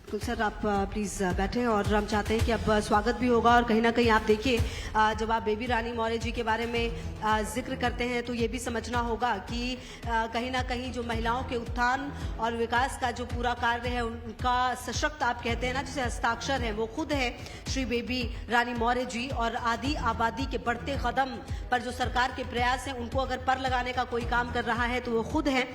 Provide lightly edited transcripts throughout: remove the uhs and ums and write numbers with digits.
बिल्कुल सर, आप प्लीज़ बैठें और हम चाहते हैं कि अब स्वागत भी होगा। और कहीं ना कहीं आप देखिए, जब आप बेबी रानी मौर्य जी के बारे में जिक्र करते हैं तो ये भी समझना होगा कि कहीं ना कहीं जो महिलाओं के उत्थान और विकास का जो पूरा कार्य है, उनका सशक्त आप कहते हैं ना, जिसे हस्ताक्षर है, वो खुद है श्री बेबी रानी मौर्य जी। और आधी आबादी के बढ़ते कदम पर जो सरकार के प्रयास हैं, उनको अगर पर लगाने का कोई काम कर रहा है तो वो खुद है।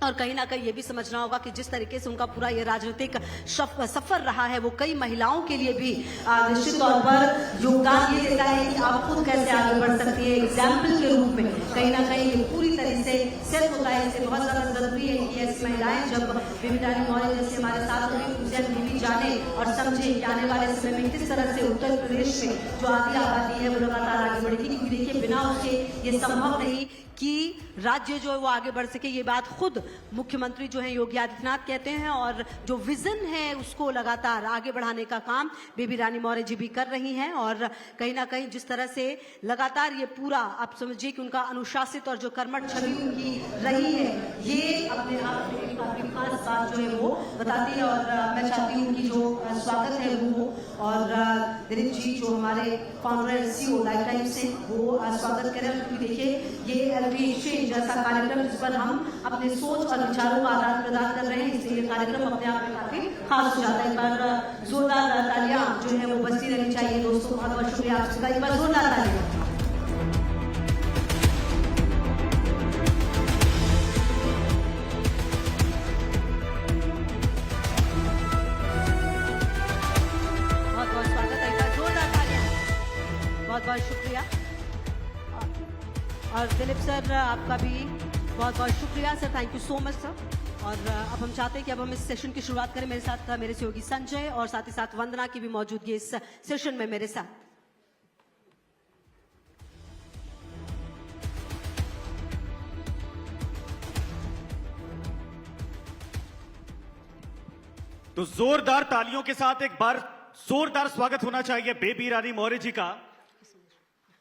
और कहीं ना कहीं ये भी समझना होगा कि जिस तरीके से उनका पूरा ये राजनीतिक सफर रहा है, वो कई महिलाओं के लिए भी निश्चित तौर पर योगदान ये देता है कि आप खुद कैसे आगे बढ़ सकती है। एग्जाम्पल के रूप में कहीं ना कहीं ये पूरी तरह से सेट होता है। इससे बहुत ज्यादा जरूरी है कि ऐसी महिलाएं जब बेबी रानी मौर्य जैसे हमारे साथ होगी, उनसे हम भी जाने और समझे कि आने वाले समय में किस तरह से उत्तर प्रदेश में जो आधी आबादी है वो लगातार आगे बढ़ेगी। क्योंकि देखिए, बिना उसके ये संभव नहीं कि राज्य जो है वो आगे बढ़ सके। ये बात खुद मुख्यमंत्री जो है योगी आदित्यनाथ कहते हैं, और जो विजन है उसको लगातार आगे बढ़ाने का काम बेबी रानी मौर्य जी भी कर रही हैं। और कहीं ना कहीं जिस तरह से लगातार ये पूरा आप समझिए कि उनका अनुशासित और जो कर्मठ छवि उनकी रही है, ये अपने आप में काफी खास बात जो है वो बताती है। और मैं चाहती हूँ कि जो स्वागत है वो और दिलीप जी जो हमारे founder and CEO life time से, वो स्वागत करें। क्योंकि देखिए, ये एक्सचेंज जैसा कार्यक्रम जिस पर हम अपने सोच और विचारों का आदान प्रदान कर रहे हैं, इसलिए ये कार्यक्रम अपने आप में काफी खास हो जाता है। एक बार जोरदार तालियां जो है वो बजती रहनी चाहिए दोस्तों। बहुत बहुत शुक्रिया आप सबका, एक बार जोरदार तालियां। बहुत बहुत स्वागत है, एक बार जोरदार तालियां। बहुत बहुत शुक्रिया। और दिलीप सर, आपका भी बहुत बहुत शुक्रिया sir, thank you so much sir. और अब हम चाहते हैं कि अब हम इस सेशन की शुरुआत करें। मेरे साथ मेरे सहयोगी संजय और साथ ही साथ वंदना की भी मौजूदगी इस सेशन में मेरे साथ। तो जोरदार तालियों के साथ एक बार जोरदार स्वागत होना चाहिए बेबी रानी मौर्य जी का।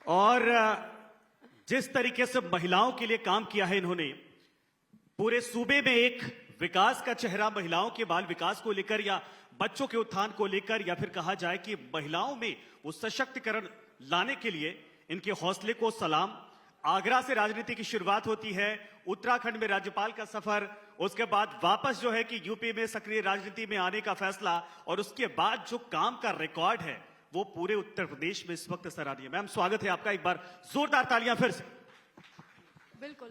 और जिस तरीके से महिलाओं के लिए काम किया है इन्होंने, पूरे सूबे में एक विकास का चेहरा महिलाओं के बाल विकास को लेकर या बच्चों के उत्थान को लेकर, या फिर कहा जाए कि महिलाओं में वो सशक्तिकरण लाने के लिए इनके हौसले को सलाम। आगरा से राजनीति की शुरुआत होती है, उत्तराखंड में राज्यपाल का सफर, उसके बाद वापस जो है कि यूपी में सक्रिय राजनीति में आने का फैसला, और उसके बाद जो काम का रिकॉर्ड है वो पूरे उत्तर प्रदेश में इस वक्त सराहनीय। मैम, स्वागत है आपका, एक बार जोरदार तालियां फिर से। बिल्कुल,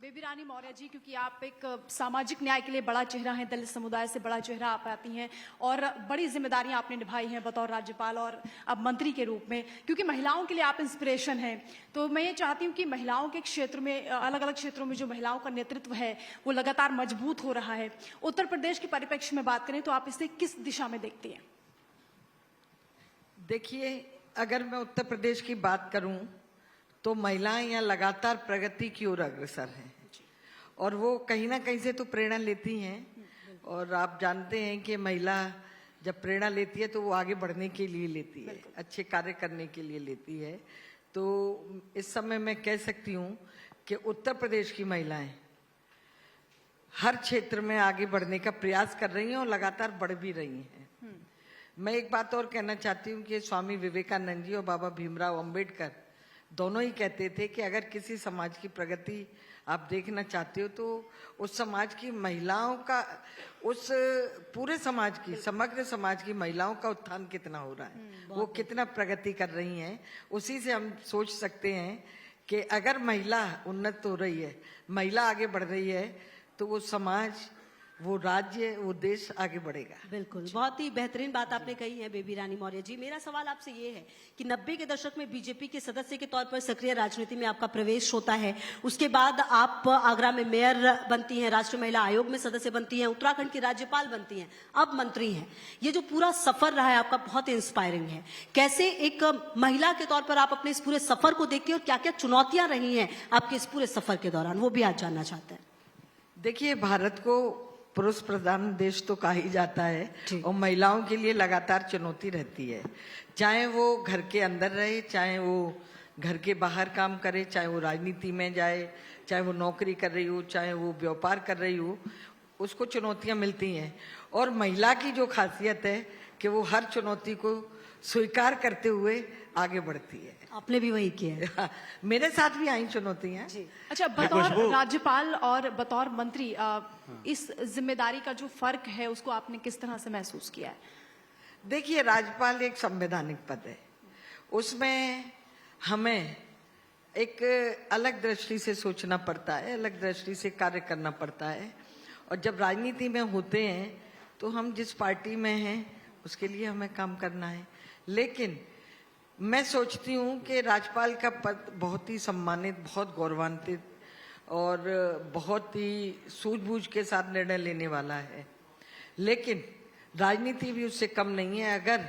बेबी रानी मौर्य जी, क्योंकि आप एक सामाजिक न्याय के लिए बड़ा चेहरा हैं, दलित समुदाय से बड़ा चेहरा आप आती हैं, और बड़ी जिम्मेदारियां आपने निभाई हैं बतौर राज्यपाल और अब मंत्री के रूप में। क्योंकि महिलाओं के लिए आप इंस्पिरेशन हैं, तो मैं ये चाहती हूँ कि महिलाओं के क्षेत्र में, अलग अलग क्षेत्रों में जो महिलाओं का नेतृत्व है वो लगातार मजबूत हो रहा है। उत्तर प्रदेश के परिप्रेक्ष्य में बात करें तो आप इसे किस दिशा में देखती हैं? देखिए, अगर मैं उत्तर प्रदेश की बात करूं तो महिलाएं यहाँ लगातार प्रगति की ओर अग्रसर हैं, और वो कहीं ना कहीं से तो प्रेरणा लेती हैं। और आप जानते हैं कि महिला जब प्रेरणा लेती है तो वो आगे बढ़ने के लिए लेती है, अच्छे कार्य करने के लिए लेती है। तो इस समय मैं कह सकती हूँ कि उत्तर प्रदेश की महिलाएं हर क्षेत्र में आगे बढ़ने का प्रयास कर रही हैं और लगातार बढ़ भी रही हैं। मैं एक बात और कहना चाहती हूँ कि स्वामी विवेकानंद जी और बाबा भीमराव अंबेडकर दोनों ही कहते थे कि अगर किसी समाज की प्रगति आप देखना चाहते हो तो उस समाज की महिलाओं का, उस पूरे समाज की, समग्र समाज की महिलाओं का उत्थान कितना हो रहा है, वो कितना प्रगति कर रही हैं, उसी से हम सोच सकते हैं कि अगर महिला उन्नत हो रही है, महिला आगे बढ़ रही है, तो वो समाज, वो राज्य, वो देश आगे बढ़ेगा। बिल्कुल, बहुत ही बेहतरीन बात आपने कही है बेबी रानी मौर्य जी। मेरा सवाल आपसे ये है कि 90 के दशक में बीजेपी के सदस्य के तौर पर सक्रिय राजनीति में आपका प्रवेश होता है, उसके बाद आप आगरा में मेयर बनती हैं, राष्ट्रीय महिला आयोग में सदस्य बनती हैं, उत्तराखंड की राज्यपाल बनती हैं, अब मंत्री हैं। ये जो पूरा सफर रहा है आपका बहुत ही इंस्पायरिंग है। कैसे एक महिला के तौर पर आप अपने इस पूरे सफर को देखती हैं और क्या क्या चुनौतियां रही हैं आपके इस पूरे सफर के दौरान, वो भी आज जानना चाहते हैं। देखिए, भारत को पुरुष प्रधान देश तो कहा ही जाता है, और महिलाओं के लिए लगातार चुनौती रहती है, चाहे वो घर के अंदर रहे, चाहे वो घर के बाहर काम करे, चाहे वो राजनीति में जाए, चाहे वो नौकरी कर रही हो, चाहे वो व्यापार कर रही हो। उसको चुनौतियां मिलती हैं। और महिला की जो खासियत है कि वो हर चुनौती को स्वीकार करते हुए आगे बढ़ती है। आपने भी वही किया है। मेरे साथ भी आई चुनौतियां। अच्छा, बतौर राज्यपाल और बतौर मंत्री इस जिम्मेदारी का जो फर्क है उसको आपने किस तरह से महसूस किया है? देखिए, राज्यपाल एक संवैधानिक पद है, उसमें हमें एक अलग दृष्टि से सोचना पड़ता है, अलग दृष्टि से कार्य करना पड़ता है। और जब राजनीति में होते हैं तो हम जिस पार्टी में हैं उसके लिए हमें काम करना है। लेकिन मैं सोचती हूँ कि राज्यपाल का पद बहुत ही सम्मानित, बहुत गौरवान्वित और बहुत ही सूझबूझ के साथ निर्णय लेने वाला है। लेकिन राजनीति भी उससे कम नहीं है। अगर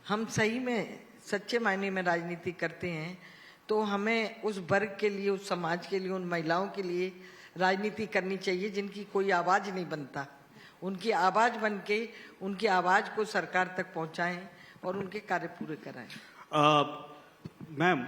हम सही में सच्चे मायने में राजनीति करते हैं तो हमें उस वर्ग के लिए, उस समाज के लिए, उन महिलाओं के लिए राजनीति करनी चाहिए जिनकी कोई आवाज नहीं बनता। उनकी आवाज बन के उनकी आवाज को सरकार तक पहुंचाएं और उनके कार्य पूरे कराएं। मैम,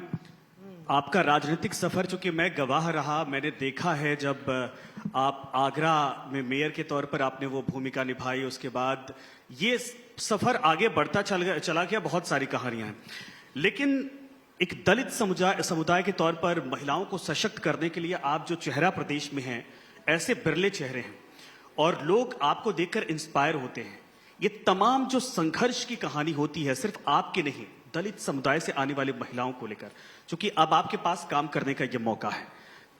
आपका राजनीतिक सफर, चूंकि मैं गवाह रहा, मैंने देखा है जब आप आगरा में मेयर के तौर पर आपने वो भूमिका निभाई, उसके बाद ये सफर आगे बढ़ता चला गया, बहुत सारी कहानियां हैं। लेकिन एक दलित समुदाय के तौर पर महिलाओं को सशक्त करने के लिए आप जो चेहरा प्रदेश में हैं, ऐसे बिरले चेहरे हैं और लोग आपको देखकर इंस्पायर होते हैं। ये तमाम जो संघर्ष की कहानी होती है, सिर्फ आपके नहीं, दलित समुदाय से आने वाली महिलाओं को लेकर, क्योंकि अब आपके पास काम करने का ये मौका है।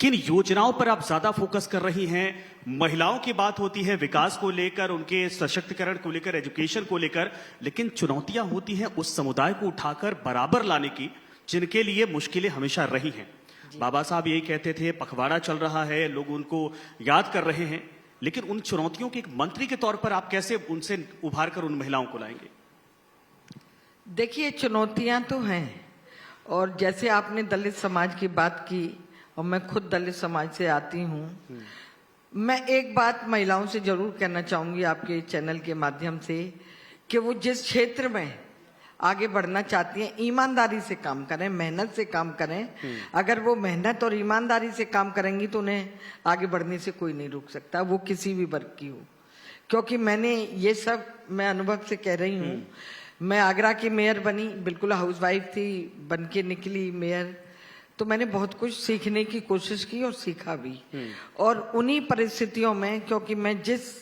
किन योजनाओं पर आप ज्यादा फोकस कर रही हैं? महिलाओं की बात होती है विकास को लेकर, उनके सशक्तिकरण को लेकर, एजुकेशन को लेकर, लेकिन चुनौतियां होती हैं उस समुदाय को उठाकर बराबर लाने की जिनके लिए मुश्किलें हमेशा रही हैं। बाबा साहब यही कहते थे, पखवाड़ा चल रहा है, लोग उनको याद कर रहे हैं, लेकिन उन चुनौतियों के एक मंत्री के तौर पर आप कैसे उनसे उभार कर उन महिलाओं को लाएंगे? देखिए, चुनौतियां तो हैं। और जैसे आपने दलित समाज की बात की, और मैं खुद दलित समाज से आती हूँ, मैं एक बात महिलाओं से जरूर कहना चाहूंगी आपके चैनल के माध्यम से कि वो जिस क्षेत्र में आगे बढ़ना चाहती हैं, ईमानदारी से काम करें, मेहनत से काम करें। अगर वो मेहनत और ईमानदारी से काम करेंगी तो उन्हें आगे बढ़ने से कोई नहीं रोक सकता, वो किसी भी वर्ग की हो। क्योंकि मैंने ये सब, मैं अनुभव से कह रही हूँ, मैं आगरा की मेयर बनी, बिल्कुल हाउसवाइफ थी, बन के निकली मेयर, तो मैंने बहुत कुछ सीखने की कोशिश की और सीखा भी। और उन्हीं परिस्थितियों में, क्योंकि मैं जिस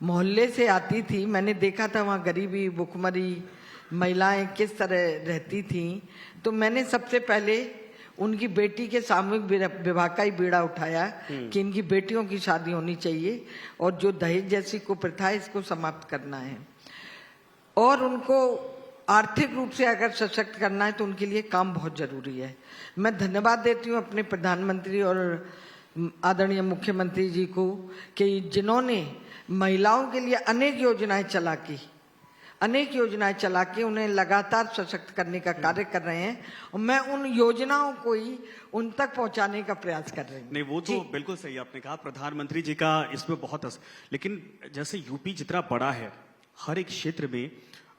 मोहल्ले से आती थी, मैंने देखा था वहाँ गरीबी, भुखमरी, महिलाएं किस तरह रहती थीं, तो मैंने सबसे पहले उनकी बेटी के सामूहिक विवाह का ही बीड़ा उठाया कि इनकी बेटियों की शादी होनी चाहिए और जो दहेज जैसी कुप्रथा है इसको समाप्त करना है। और उनको आर्थिक रूप से अगर सशक्त करना है तो उनके लिए काम बहुत जरूरी है। मैं धन्यवाद देती हूँ अपने प्रधानमंत्री और आदरणीय मुख्यमंत्री जी को कि जिन्होंने महिलाओं के लिए अनेक योजनाएं चला के उन्हें लगातार सशक्त करने का कार्य कर रहे हैं। और मैं उन योजनाओं को ही उन तक पहुंचाने का प्रयास कर रही हूँ। नहीं, वो तो बिल्कुल सही आपने कहा, प्रधानमंत्री जी का इसमें बहुत लेकिन जैसे यूपी जितना बड़ा है, हर एक क्षेत्र में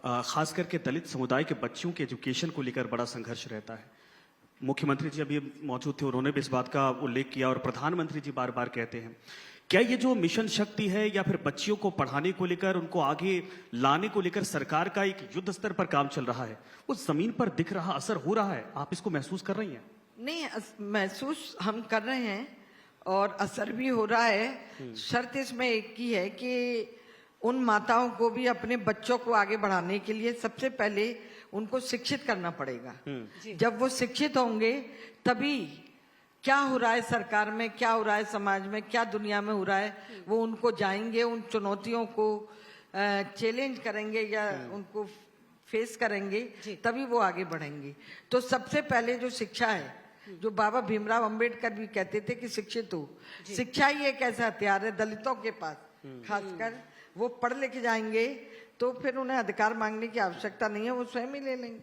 खास करके दलित समुदाय के बच्चों के एजुकेशन को लेकर बड़ा संघर्ष रहता है। मुख्यमंत्री जी अभी मौजूद थे, उन्होंने भी इस बात का उल्लेख किया और प्रधानमंत्री जी बार बार कहते हैं। क्या ये जो मिशन शक्ति है या फिर बच्चियों को पढ़ाने को लेकर, उनको आगे लाने को लेकर सरकार का एक युद्ध स्तर पर काम चल रहा है, वो जमीन पर दिख रहा, असर हो रहा है? आप इसको महसूस कर रही हैं? नहीं, महसूस हम कर रहे हैं और असर भी हो रहा है। शर्त इसमें एक ही है कि उन माताओं को भी अपने बच्चों को आगे बढ़ाने के लिए सबसे पहले उनको शिक्षित करना पड़ेगा। जब वो शिक्षित होंगे तभी क्या हो रहा है सरकार में, क्या हो रहा है समाज में, क्या दुनिया में हो रहा है, वो उनको जाएंगे, उन चुनौतियों को चैलेंज करेंगे या उनको फेस करेंगे, तभी वो आगे बढ़ेंगे। तो सबसे पहले जो शिक्षा है, जो बाबा भीमराव अंबेडकर भी कहते थे कि शिक्षित हो, शिक्षा ही एक ऐसा हथियार है दलितों के पास, खासकर वो पढ़ लिख जाएंगे तो फिर उन्हें अधिकार मांगने की आवश्यकता नहीं है, वो स्वयं ही ले लेंगे।